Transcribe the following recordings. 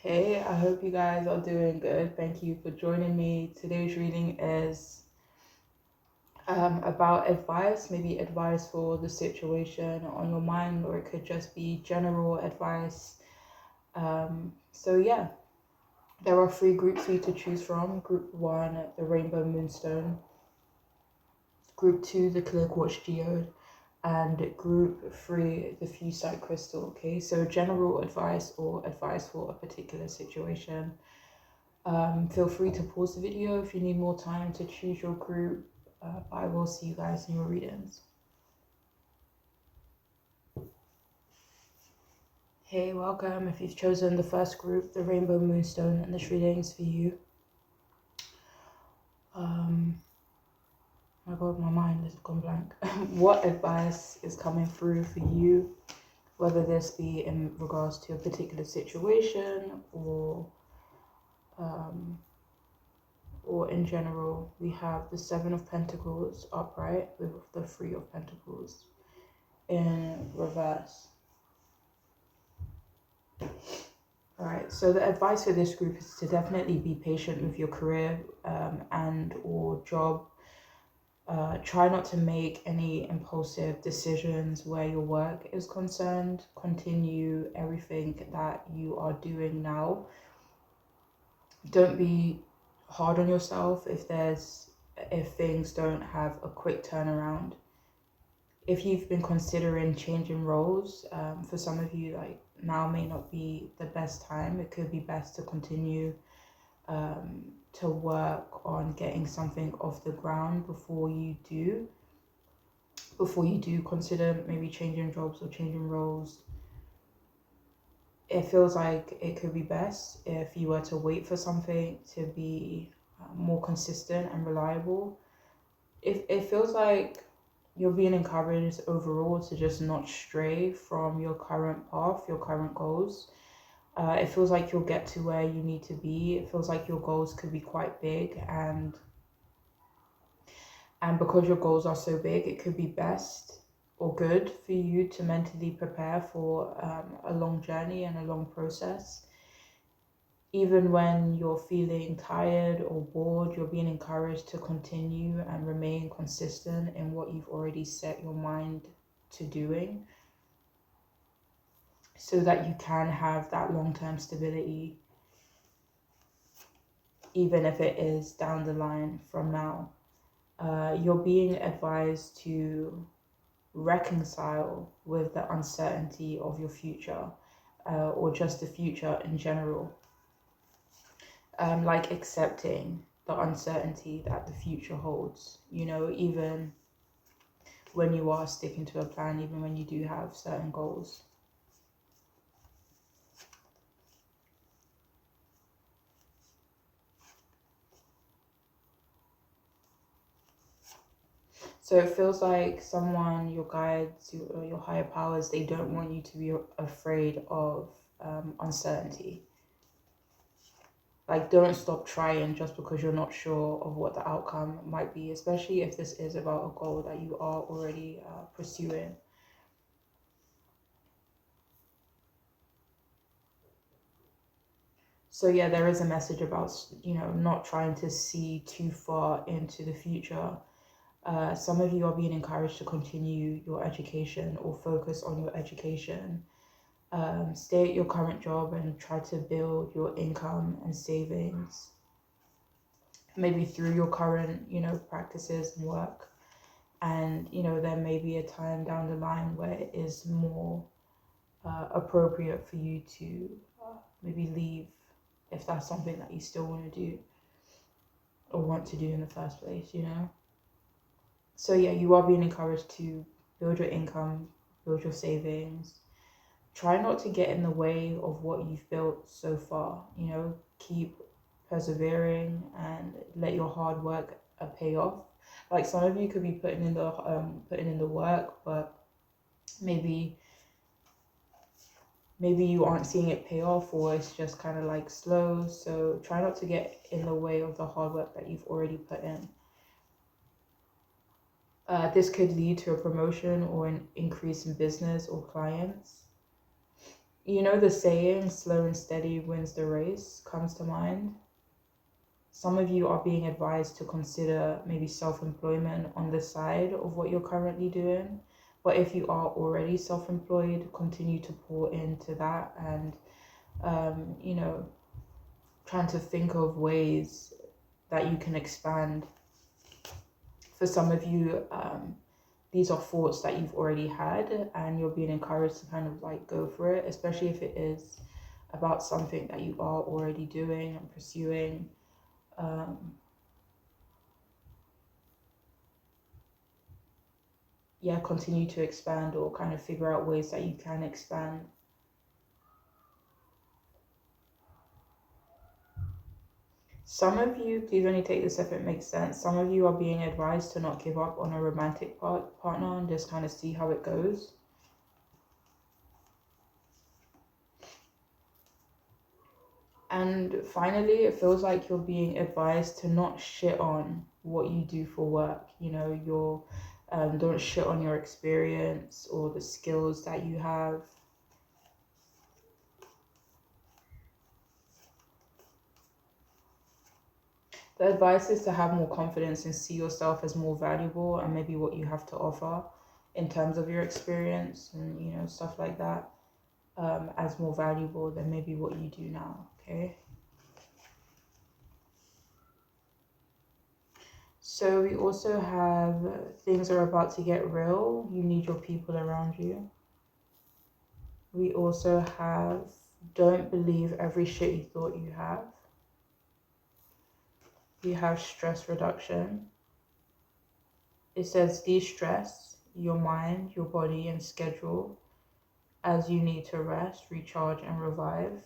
Hey, I hope you guys are doing good. Thank you for joining me. Today's reading is about advice, maybe advice for the situation on your mind, or it could just be general advice. So, there are three groups for you to choose from. Group one, the Rainbow Moonstone. Group two, the Clear Quartz Geode. And group three, the Fusite Crystal. Okay, so general advice or advice for a particular situation. Feel free to pause the video if you need more time to choose your group. I will see you guys in your readings. Hey, welcome. If you've chosen the first group, the Rainbow Moonstone, and this reading is for you. My God, my mind has gone blank. What advice is coming through for you, whether this be in regards to a particular situation or in general? We have the Seven of Pentacles upright with the Three of Pentacles in reverse. All right, so the advice for this group is to definitely be patient with your career and or job. Try not to make any impulsive decisions where your work is concerned. Continue everything that you are doing now. Don't be hard on yourself if things don't have a quick turnaround. If you've been considering changing roles, for some of you, like now may not be the best time. It could be best to continue to work on getting something off the ground before you do consider maybe changing jobs or changing roles. It feels like it could be best if you were to wait for something to be more consistent and reliable. If it feels like you're being encouraged overall to just not stray from your current path, your current goals. It feels like you'll get to where you need to be. It feels like your goals could be quite big, and because your goals are so big, it could be best or good for you to mentally prepare for a long journey and a long process. Even when you're feeling tired or bored, you're being encouraged to continue and remain consistent in what you've already set your mind to doing, so that you can have that long-term stability, even if it is down the line from now. You're being advised to reconcile with the uncertainty of your future, or just the future in general. Like accepting the uncertainty that the future holds, even when you are sticking to a plan, even when you do have certain goals. So it feels like someone, your guides, your higher powers, they don't want you to be afraid of uncertainty. Like, don't stop trying just because you're not sure of what the outcome might be, especially if this is about a goal that you are already pursuing. So yeah, there is a message about, not trying to see too far into the future. Some of you are being encouraged to continue your education or focus on your education. Stay at your current job and try to build your income and savings, maybe through your current, practices and work. And, there may be a time down the line where it is more appropriate for you to maybe leave, if that's something that you still want to do or want to do in the first place, So yeah, you are being encouraged to build your income, build your savings. Try not to get in the way of what you've built so far. Keep persevering and let your hard work pay off. Like, some of you could be putting in the work, but maybe you aren't seeing it pay off, or it's just kind of like slow. So try not to get in the way of the hard work that you've already put in. This could lead to a promotion or an increase in business or clients. You know the saying, slow and steady wins the race, comes to mind. Some of you are being advised to consider maybe self-employment on the side of what you're currently doing. But if you are already self-employed, continue to pour into that and, you know, trying to think of ways that you can expand. For some of you, these are thoughts that you've already had and you're being encouraged to kind of like go for it, especially if it is about something that you are already doing and pursuing. Yeah, continue to expand or kind of figure out ways that you can expand. Some of you, please only take this if it makes sense. Some of you are being advised to not give up on a romantic partner and just kind of see how it goes. And finally, it feels like you're being advised to not shit on what you do for work. You know, don't shit on your experience or the skills that you have. The advice is to have more confidence and see yourself as more valuable and maybe what you have to offer in terms of your experience and, you know, stuff like that, as more valuable than maybe what you do now, okay? So we also have things are about to get real. You need your people around you. We also have don't believe every shit you thought you have. We have stress reduction. It says de-stress your mind, your body, and schedule as you need to rest, recharge, and revive.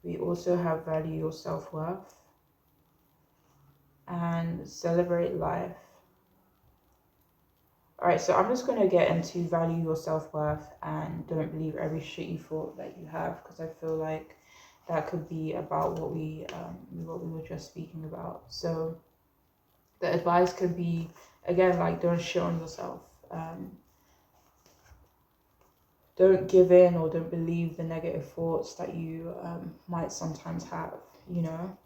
We also have value your self-worth and celebrate life. All right, so I'm just going to get into value your self-worth and don't believe every shit you thought that you have, because I feel like that could be about what we were just speaking about. So the advice could be, again, like, don't shit on yourself. Don't give in or don't believe the negative thoughts that you might sometimes have, you know.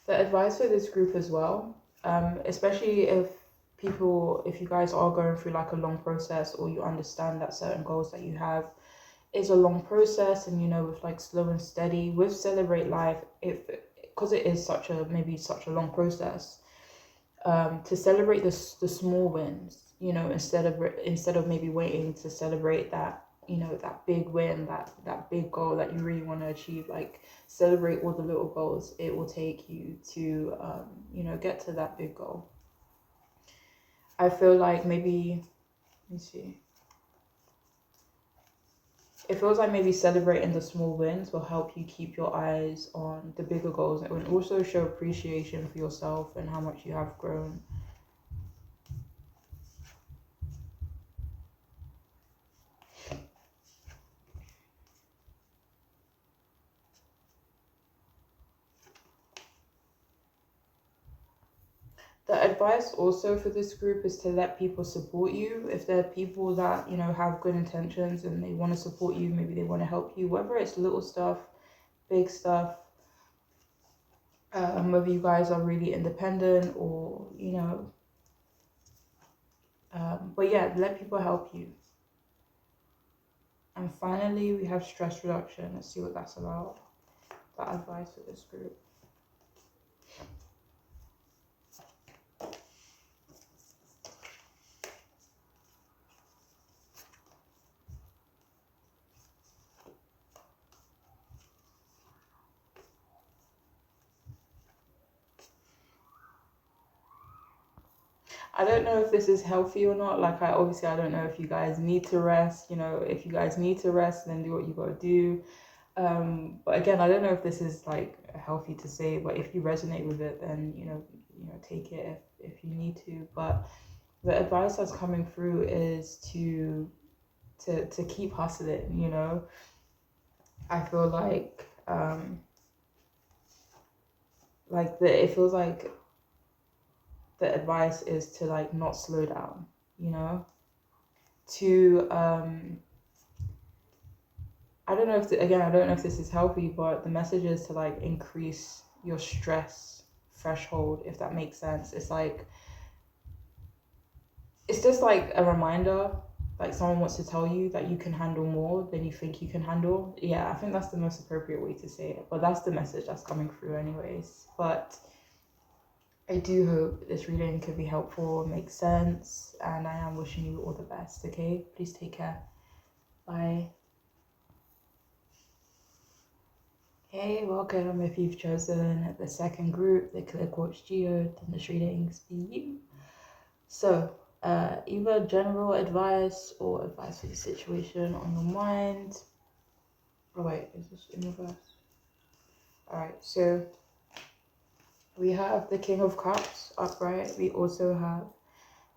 The advice for this group as well, especially if you guys are going through like a long process, or you understand that certain goals that you have is a long process, and you know, with like slow and steady, with Celebrate Life, if because it is such a long process, to celebrate the small wins, you know, instead of maybe waiting to celebrate that, you know, that big win, that big goal that you really want to achieve. Like, celebrate all the little goals it will take you to, you know, get to that big goal. I feel like maybe, let me see, it feels like maybe celebrating the small wins will help you keep your eyes on the bigger goals, and also show appreciation for yourself and how much you have grown. The advice also for this group is to let people support you. If there are people that, you know, have good intentions and they want to support you, maybe they want to help you, whether it's little stuff, big stuff, whether you guys are really independent or, you know, but yeah, let people help you. And finally, we have stress reduction. Let's see what that's about. That advice for this group. I don't know if this is healthy or not. Like, I don't know if you guys need to rest. You know, if you guys need to rest, then do what you gotta do. But again, I don't know if this is like healthy to say. But if you resonate with it, then you know, take it if you need to. But the advice that's coming through is to keep hustling, you know. I feel like it feels like the advice is to like not slow down, you know, to I don't know if again, I don't know if this is healthy, but the message is to like increase your stress threshold, if that makes sense. It's just like a reminder, like someone wants to tell you that you can handle more than you think you can handle. Yeah, I think that's the most appropriate way to say it, but that's the message that's coming through anyways. But I do hope this reading could be helpful, make sense, and I am wishing you all the best, okay? Please take care. Bye. Hey, welcome. If you've chosen the second group, the Clear Quartz Geode, then this reading's for you. So, either general advice or advice for the situation on your mind. Oh wait, is this in reverse? Alright, so we have the King of Cups upright. We also have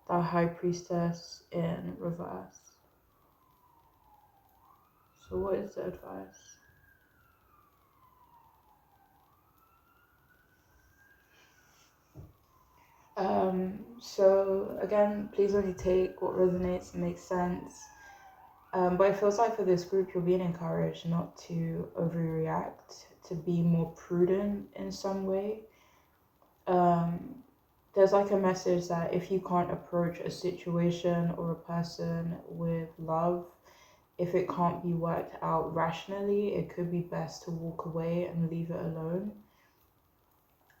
the High Priestess in reverse. So what is the advice? So again, please only take what resonates and makes sense. But it feels like for this group, you're being encouraged not to overreact, to be more prudent in some way. There's like a message that if you can't approach a situation or a person with love, if it can't be worked out rationally, it could be best to walk away and leave it alone.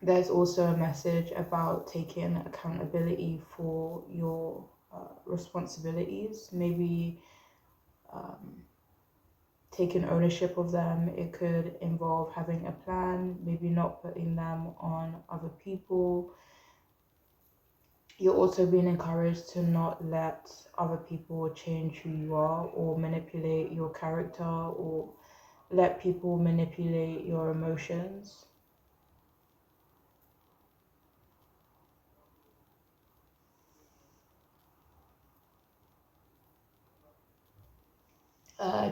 There's also a message about taking accountability for your responsibilities, maybe taking ownership of them. It could involve having a plan, maybe not putting them on other people. You're also being encouraged to not let other people change who you are or manipulate your character or let people manipulate your emotions.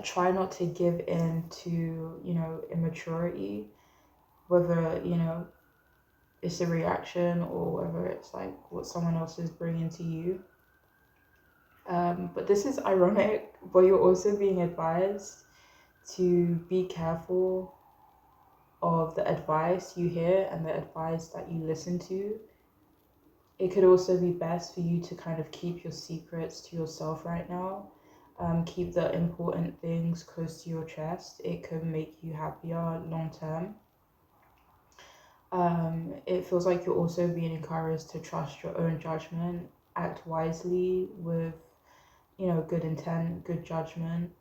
Try not to give in to, you know, immaturity, whether, you know, it's a reaction or whether it's like what someone else is bringing to you. But this is ironic, but you're also being advised to be careful of the advice you hear and the advice that you listen to. It could also be best for you to kind of keep your secrets to yourself right now. Keep the important things close to your chest. It could make you happier long term. It feels like you're also being encouraged to trust your own judgment, act wisely with, you know, good intent, good judgment.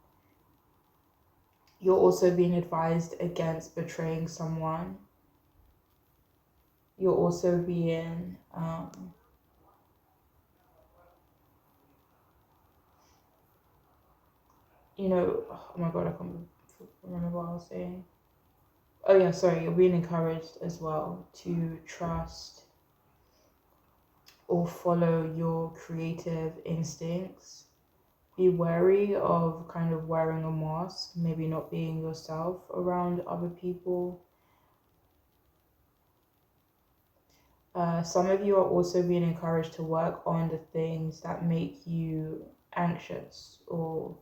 You're also being advised against betraying someone. You're also being, you know, oh my god, I can't remember what I was saying. Oh yeah, sorry, you're being encouraged as well to trust or follow your creative instincts. Be wary of kind of wearing a mask, maybe not being yourself around other people. Some of you are also being encouraged to work on the things that make you anxious, or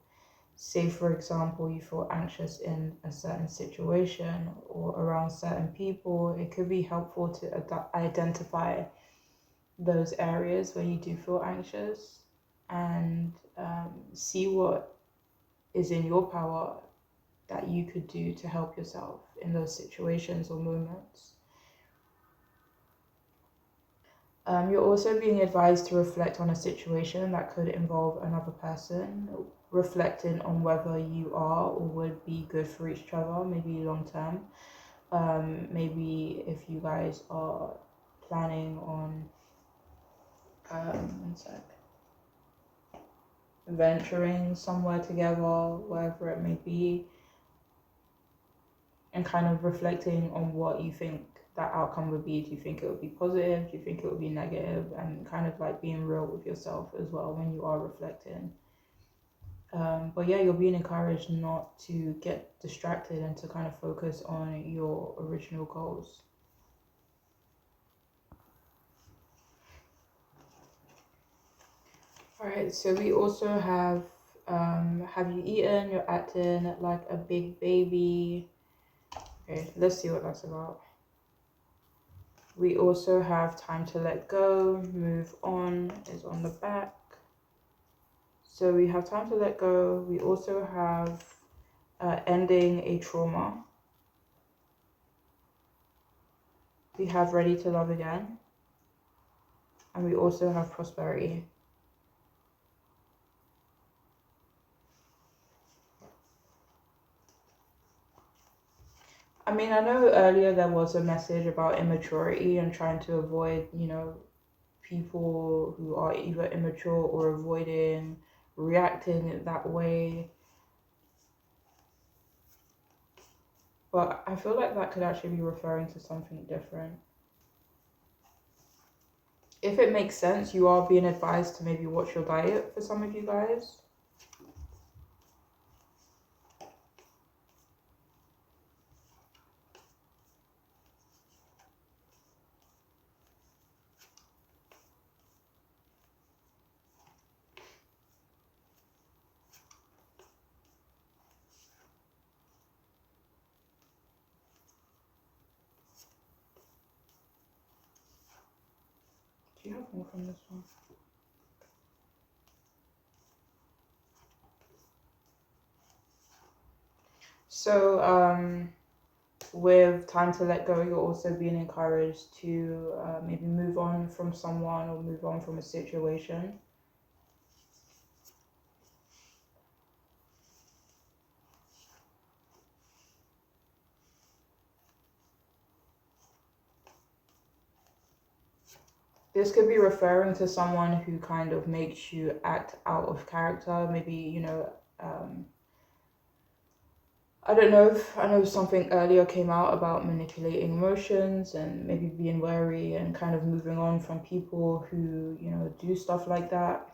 say, for example, you feel anxious in a certain situation or around certain people. It could be helpful to identify those areas where you do feel anxious and see what is in your power that you could do to help yourself in those situations or moments. You're also being advised to reflect on a situation that could involve another person, reflecting on whether you are or would be good for each other, maybe long term. Maybe if you guys are planning on one sec, venturing somewhere together, wherever it may be, and kind of reflecting on what you think that outcome would be. Do you think it would be positive? Do you think it would be negative? And kind of like being real with yourself as well when you are reflecting. But yeah, you're being encouraged not to get distracted and to kind of focus on your original goals. Alright, so we also have you eaten? You're acting like a big baby. Okay, let's see what that's about. We also have time to let go, move on is on the back. So we have time to let go. We also have ending a trauma. We have ready to love again. And we also have prosperity. I mean, I know earlier there was a message about immaturity and trying to avoid, people who are either immature or avoiding reacting that way. But I feel like that could actually be referring to something different. If it makes sense, you are being advised to maybe watch your diet for some of you guys. Do you have more from this one? So, with time to let go, you're also being encouraged to maybe move on from someone or move on from a situation. This could be referring to someone who kind of makes you act out of character. Maybe, I don't know if I know something earlier came out about manipulating emotions and maybe being wary and kind of moving on from people who, do stuff like that.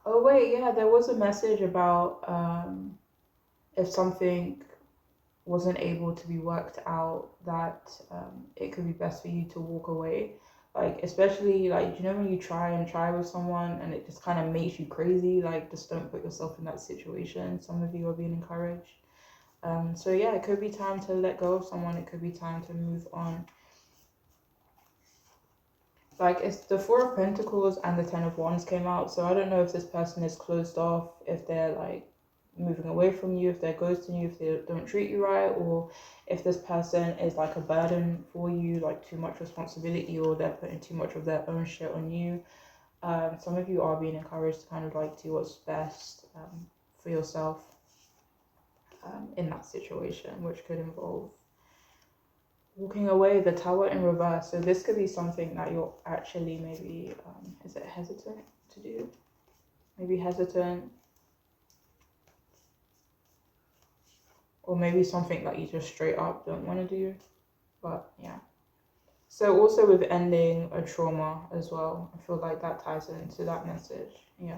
Oh, wait, yeah, there was a message about if something wasn't able to be worked out, that it could be best for you to walk away. Like, especially, like, when you try and try with someone and it just kind of makes you crazy, like, just don't put yourself in that situation. Some of you are being encouraged. So yeah, it could be time to let go of someone. It could be time to move on. Like, it's the Four of Pentacles and the Ten of Wands came out. So I don't know if this person is closed off, if they're like moving away from you, if they're ghosting you, if they don't treat you right, or if this person is like a burden for you, like too much responsibility, or they're putting too much of their own shit on you. Some of you are being encouraged to kind of like do what's best for yourself in that situation, which could involve walking away, the Tower in reverse. So this could be something that you're actually maybe, is it hesitant to do? Maybe hesitant. Or maybe something that you just straight up don't want to do. But yeah. So also with ending a trauma as well, I feel like that ties into that message. Yeah.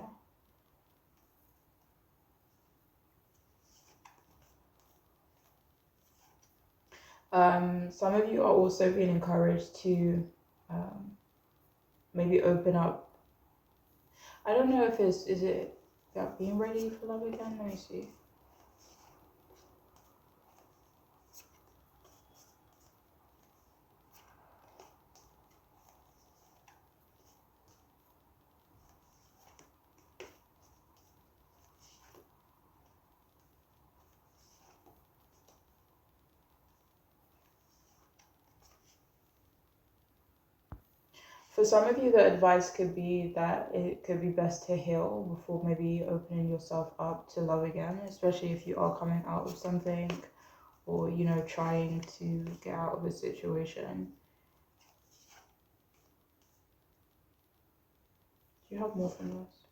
Some of you are also being encouraged to maybe open up. I don't know if is it about being ready for love again? Let me see. For some of you, the advice could be that it could be best to heal before maybe opening yourself up to love again, especially if you are coming out of something or, trying to get out of a situation. Do you have more from this?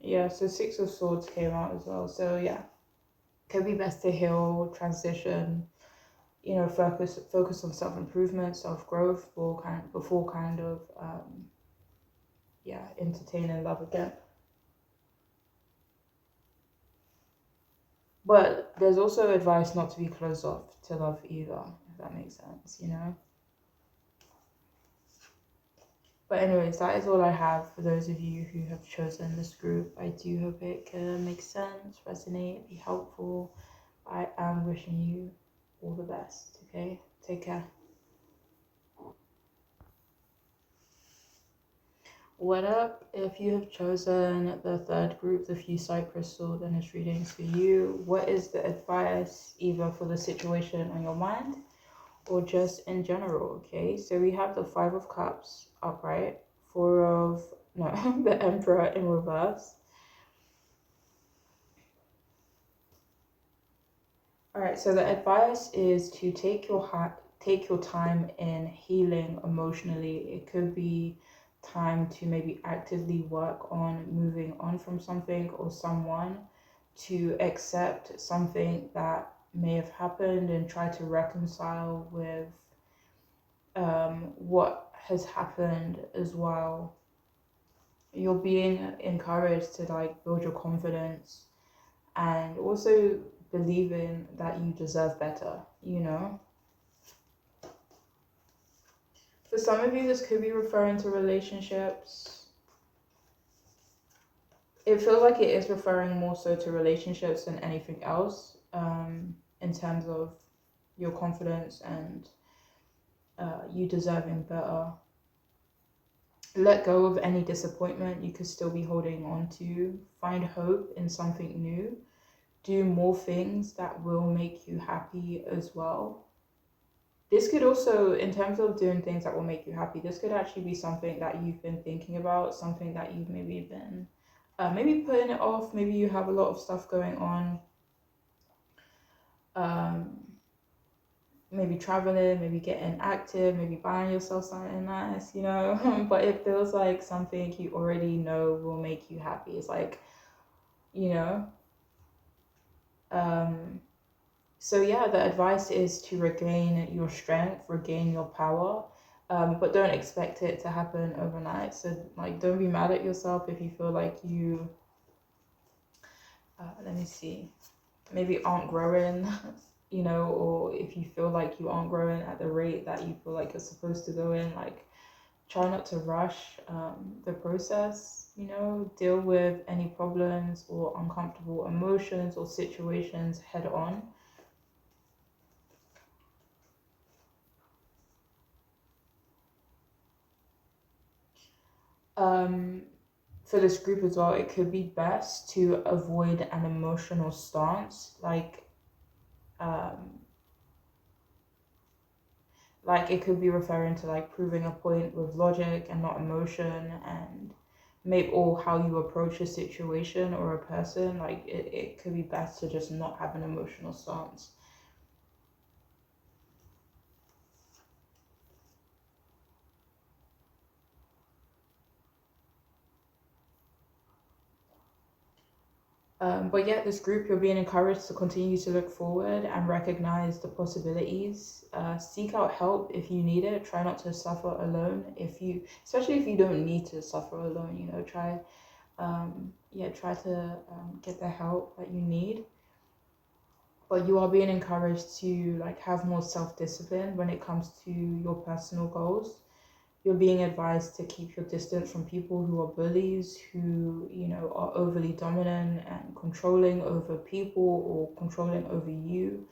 Yeah, so Six of Swords came out as well. So yeah, could be best to heal, transition, focus on self-improvement, self-growth before kind of entertaining love again. But there's also advice not to be closed off to love either, if that makes sense. But anyways, that is all I have for those of you who have chosen this group. I do hope it can make sense, resonate, be helpful. I am wishing you all the best, okay? Take care. What up? If you have chosen the third group, the Fusite Crystal, then this reading is for you. What is the advice either for the situation on your mind or just in general, okay? So we have the Five of Cups upright, the Emperor in reverse. All right, so the advice is to take your time in healing emotionally. It could be time to maybe actively work on moving on from something or someone, to accept something that may have happened and try to reconcile with what has happened as well. You're being encouraged to like build your confidence and also believing that you deserve better. For some of you, this could be referring to relationships. It feels like it is referring more so to relationships than anything else, in terms of your confidence and you deserving better. Let go of any disappointment you could still be holding on to. Find hope in something new. Do more things that will make you happy as well. This could also, in terms of doing things that will make you happy, this could actually be something that you've been thinking about, something that you've maybe been maybe putting it off. Maybe you have a lot of stuff going on. Maybe traveling, maybe getting active, maybe buying yourself something nice, but it feels like something you already know will make you happy. It's like, you know, so yeah, the advice is to regain your strength, regain your power, but don't expect it to happen overnight. So like, don't be mad at yourself if you feel like you, let me see, maybe aren't growing, or if you feel like you aren't growing at the rate that you feel like you're supposed to go in. Like, try not to rush the process. Deal with any problems or uncomfortable emotions or situations head on. For this group as well, it could be best to avoid an emotional stance, like it could be referring to like proving a point with logic and not emotion, and maybe or how you approach a situation or a person. Like it could be best to just not have an emotional stance. But yeah, this group, you're being encouraged to continue to look forward and recognize the possibilities. Seek out help if you need it. Try not to suffer alone. Especially if you don't need to suffer alone, try to get the help that you need. But you are being encouraged to like have more self-discipline when it comes to your personal goals. You're being advised to keep your distance from people who are bullies, who, are overly dominant and controlling over people or controlling over you.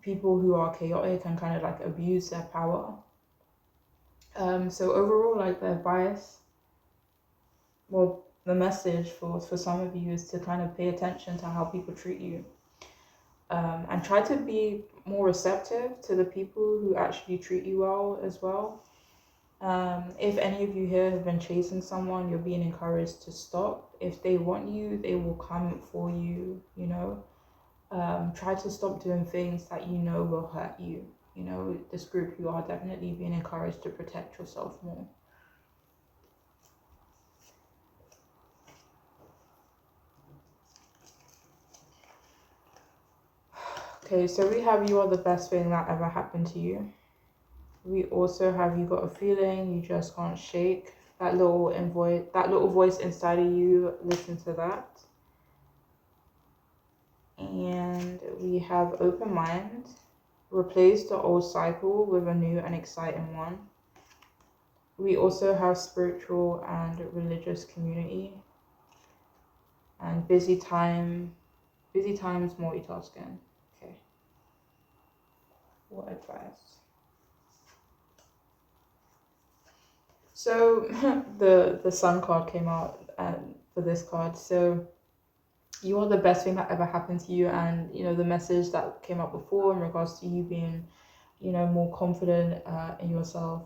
People who are chaotic and kind of like abuse their power. So overall, like the advice, the message for some of you is to kind of pay attention to how people treat you. And try to be more receptive to the people who actually treat you well as well. If any of you here have been chasing someone, you're being encouraged to stop. If they want you, they will come for you, Try to stop doing things that will hurt you. This group, you are definitely being encouraged to protect yourself more. Okay, so we have you are the best thing that ever happened to you. We also have you got a feeling you just can't shake. That little voice inside of you, listen to that. And we have open mind. Replace the old cycle with a new and exciting one. We also have spiritual and religious community. And busy times multitasking. Okay. What advice? So the sun card came out for this card. So you are the best thing that ever happened to you, and the message that came up before in regards to you being more confident in yourself.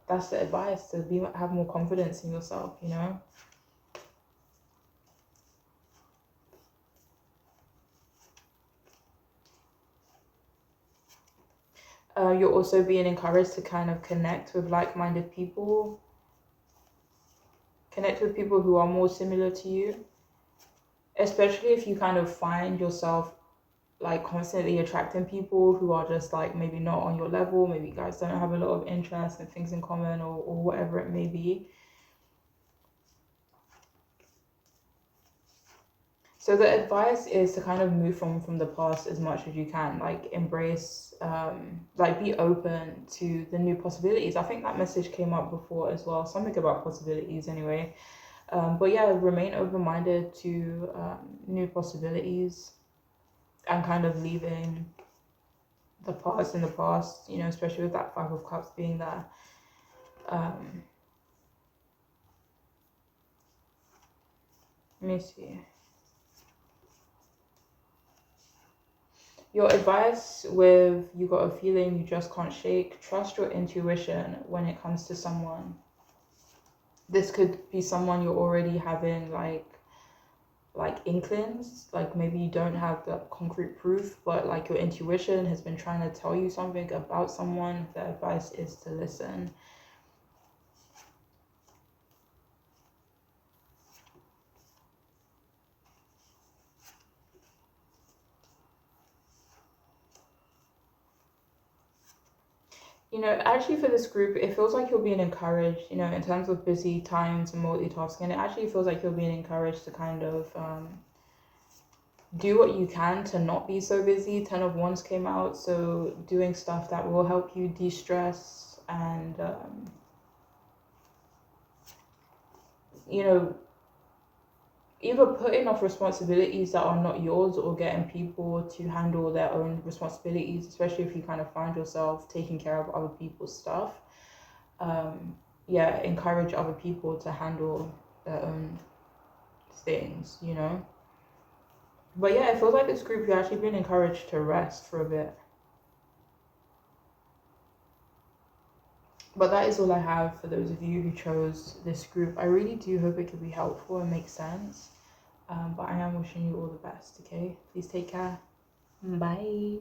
That's the advice, to have more confidence in yourself. You're also being encouraged to kind of connect with like-minded people, connect with people who are more similar to you, especially if you kind of find yourself like constantly attracting people who are just like maybe not on your level. Maybe you guys don't have a lot of interest and things in common, or whatever it may be. So the advice is to kind of move from the past as much as you can, like embrace, like be open to the new possibilities. I think that message came up before as well, something about possibilities anyway. But yeah, remain open-minded to new possibilities, and kind of leaving the past in the past, especially with that Five of Cups being there. Let me see. Your advice with you got a feeling you just can't shake. Trust your intuition when it comes to someone. This could be someone you're already having like inklings, like maybe you don't have the concrete proof, but like your intuition has been trying to tell you something about someone. The advice is to listen. Actually for this group, it feels like you're being encouraged, in terms of busy times and multitasking. It actually feels like you're being encouraged to kind of do what you can to not be so busy. 10 of Wands came out, so doing stuff that will help you de-stress and, either putting off responsibilities that are not yours, or getting people to handle their own responsibilities, especially if you kind of find yourself taking care of other people's stuff. Yeah, encourage other people to handle their own things. But yeah, it feels like this group, you're actually being encouraged to rest for a bit. But that is all I have for those of you who chose this group. I really do hope it could be helpful and make sense. But I am wishing you all the best, okay? Please take care. Bye.